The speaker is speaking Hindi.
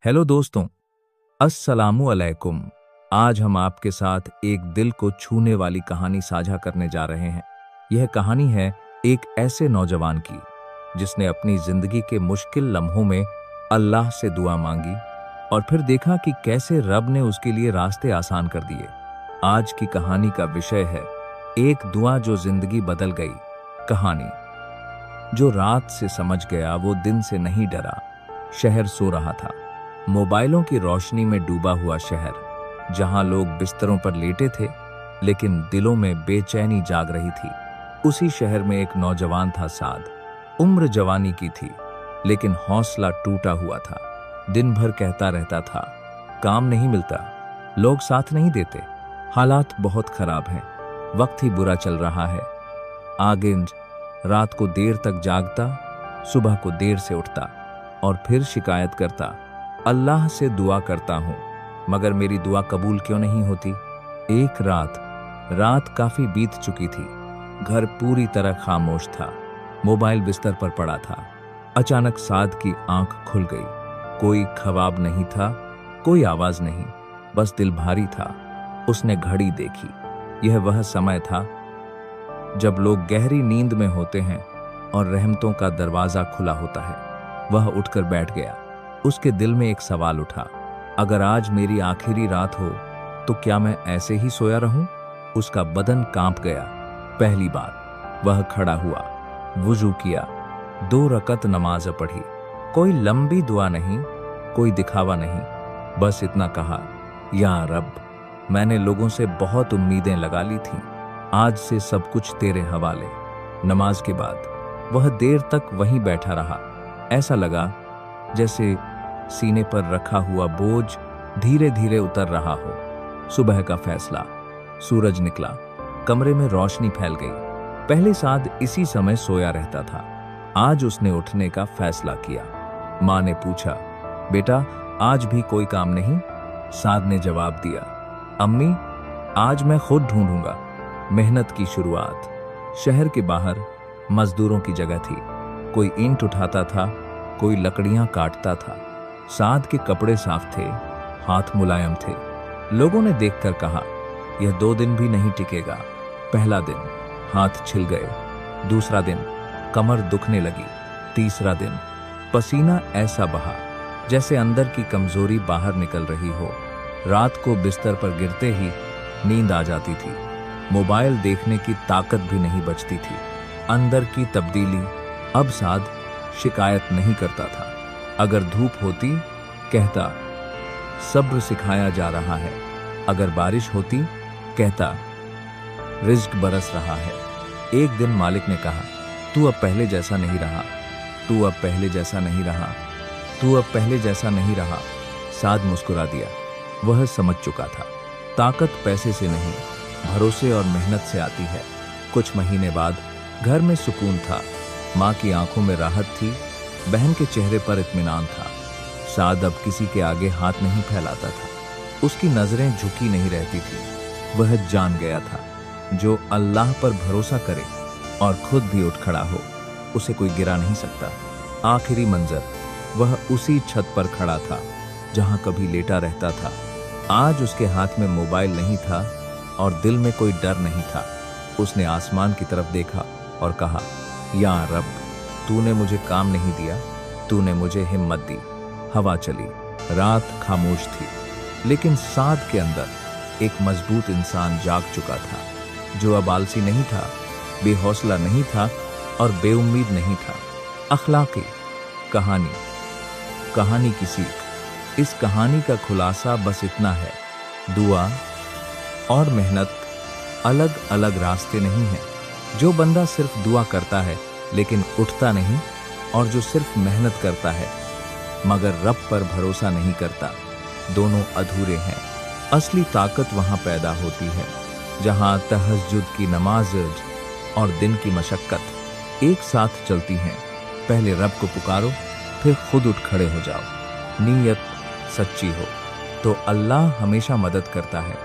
हेलो दोस्तों, अस्सलामु अलैकुम। आज हम आपके साथ एक दिल को छूने वाली कहानी साझा करने जा रहे हैं। यह कहानी है एक ऐसे नौजवान की जिसने अपनी जिंदगी के मुश्किल लम्हों में अल्लाह से दुआ मांगी और फिर देखा कि कैसे रब ने उसके लिए रास्ते आसान कर दिए। आज की कहानी का विषय है एक दुआ जो जिंदगी बदल गई। कहानी। जो रात से समझ गया वो दिन से नहीं डरा। शहर सो रहा था, मोबाइलों की रोशनी में डूबा हुआ शहर, जहां लोग बिस्तरों पर लेटे थे लेकिन दिलों में बेचैनी जाग रही थी। उसी शहर में एक नौजवान था, साद। उम्र जवानी की थी लेकिन हौसला टूटा हुआ था। दिन भर कहता रहता था, काम नहीं मिलता, लोग साथ नहीं देते, हालात बहुत खराब हैं, वक्त ही बुरा चल रहा है। आगे रात को देर तक जागता, सुबह को देर से उठता और फिर शिकायत करता, अल्लाह से दुआ करता हूं मगर मेरी दुआ कबूल क्यों नहीं होती। एक रात काफी बीत चुकी थी। घर पूरी तरह खामोश था, मोबाइल बिस्तर पर पड़ा था। अचानक साद की आंख खुल गई। कोई ख्वाब नहीं था, कोई आवाज नहीं, बस दिल भारी था। उसने घड़ी देखी। यह वह समय था जब लोग गहरी नींद में होते हैं और रहमतों का दरवाजा खुला होता है। वह उठकर बैठ गया। उसके दिल में एक सवाल उठा, अगर आज मेरी आखिरी रात हो तो क्या मैं ऐसे ही सोया रहूं? उसका बदन कांप गया। पहली बार वह खड़ा हुआ, वुजू किया, 2 रकत नमाज पढ़ी। कोई लंबी दुआ नहीं, कोई दिखावा नहीं, बस इतना कहा, या रब, मैंने लोगों से बहुत उम्मीदें लगा ली थीं, आज से सब कुछ तेरे हवाले। नमाज के बाद वह देर तक वहीं बैठा रहा। ऐसा लगा जैसे सीने पर रखा हुआ बोझ धीरे धीरे उतर रहा हो। सुबह का फैसला। सूरज निकला, कमरे में रोशनी फैल गई। पहले साद इसी समय सोया रहता था। आज उसने उठने का फैसला किया। माँ ने पूछा, बेटा आज भी कोई काम नहीं? साद ने जवाब दिया, अम्मी आज मैं खुद ढूंढूंगा। मेहनत की शुरुआत। शहर के बाहर मजदूरों की जगह थी। कोई ईंट उठाता था, कोई लकड़ियां काटता था। साद के कपड़े साफ थे, हाथ मुलायम थे। लोगों ने देखकर कहा, यह 2 दिन भी नहीं टिकेगा। पहला दिन हाथ छिल गए, दूसरा दिन कमर दुखने लगी, तीसरा दिन पसीना ऐसा बहा जैसे अंदर की कमजोरी बाहर निकल रही हो। रात को बिस्तर पर गिरते ही नींद आ जाती थी। मोबाइल देखने की ताकत भी नहीं बचती थी। अंदर की तब्दीली। अब साद शिकायत नहीं करता था। अगर धूप होती कहता, सब्र सिखाया जा रहा है। अगर बारिश होती कहता, रिज्क बरस रहा है। एक दिन मालिक ने कहा, तू अब पहले जैसा नहीं रहा, तू अब पहले जैसा नहीं रहा, तू अब पहले जैसा नहीं रहा। साद मुस्कुरा दिया। वह समझ चुका था, ताकत पैसे से नहीं, भरोसे और मेहनत से आती है। कुछ महीने बाद घर में सुकून था। माँ की आंखों में राहत थी, बहन के चेहरे पर इत्मीनान था। साद अब किसी के आगे हाथ नहीं फैलाता था। उसकी नजरें झुकी नहीं रहती थी। वह जान गया था, जो अल्लाह पर भरोसा करे और खुद भी उठ खड़ा हो, उसे कोई गिरा नहीं सकता। आखिरी मंजर। वह उसी छत पर खड़ा था जहां कभी लेटा रहता था। आज उसके हाथ में मोबाइल नहीं था और दिल में कोई डर नहीं था। उसने आसमान की तरफ देखा और कहा, या रब, तूने मुझे काम नहीं दिया, तूने मुझे हिम्मत दी। हवा चली, रात खामोश थी, लेकिन साद के अंदर एक मजबूत इंसान जाग चुका था, जो अब आलसी नहीं था, बेहौसला नहीं था और बेउम्मीद नहीं था। अखलाकी कहानी। कहानी की सीख। इस कहानी का खुलासा बस इतना है, दुआ और मेहनत अलग अलग रास्ते नहीं हैं। जो बंदा सिर्फ दुआ करता है लेकिन उठता नहीं, और जो सिर्फ मेहनत करता है मगर रब पर भरोसा नहीं करता, दोनों अधूरे हैं। असली ताकत वहां पैदा होती है जहां तहज्जुद की नमाज और दिन की मशक्कत एक साथ चलती हैं। पहले रब को पुकारो, फिर खुद उठ खड़े हो जाओ। नीयत सच्ची हो तो अल्लाह हमेशा मदद करता है।